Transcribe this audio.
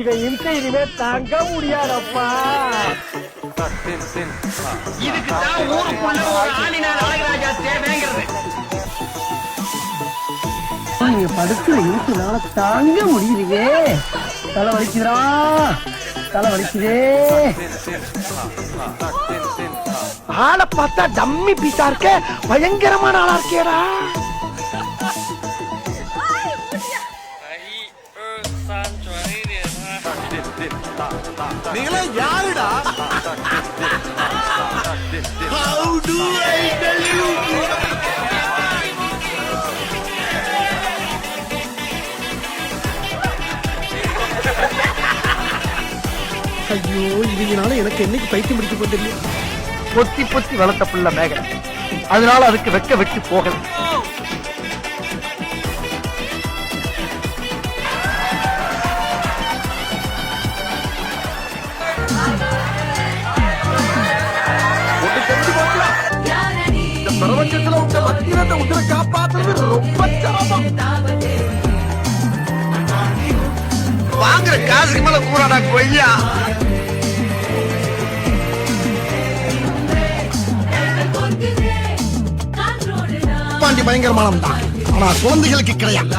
இதை இனிமே தாங்க முடியாதப்பா. இதுக்குதான் ஊருக்குள்ள ஒரு ஆளினார் அழகராஜா தேவைங்கிறது. நீங்க படுக்கிற இருட்டுனால தாங்க முடியலையே. தலை வலிக்குதா, தலை வலிக்குதே. ஆளை பார்த்தா டம்மி பீஸா இருக்க, பயங்கரமான ஆளா இருக்கேடா. நீங்களே யாருடா? How do I tell you? ஐயோ, இதுனால எனக்கு என்னைக்கு பைத்தியம் பிடிக்க போகுது தெரியும். பொத்தி பொத்தி வளர்த்த புள்ள மேகன், அதனால அதுக்கு வெக்க வெட்டி போகல. பிரபஞ்சத்துல உங்க வக்கீலத்தை உங்களை காப்பாற்றுறது ரொம்ப சிரமம். வாங்குற காசுக்கு மேல கூறாடா கொய்யா. பாண்டி பயங்கரமானவன் தான், ஆனா குழந்தைகளுக்கு கிடையாது.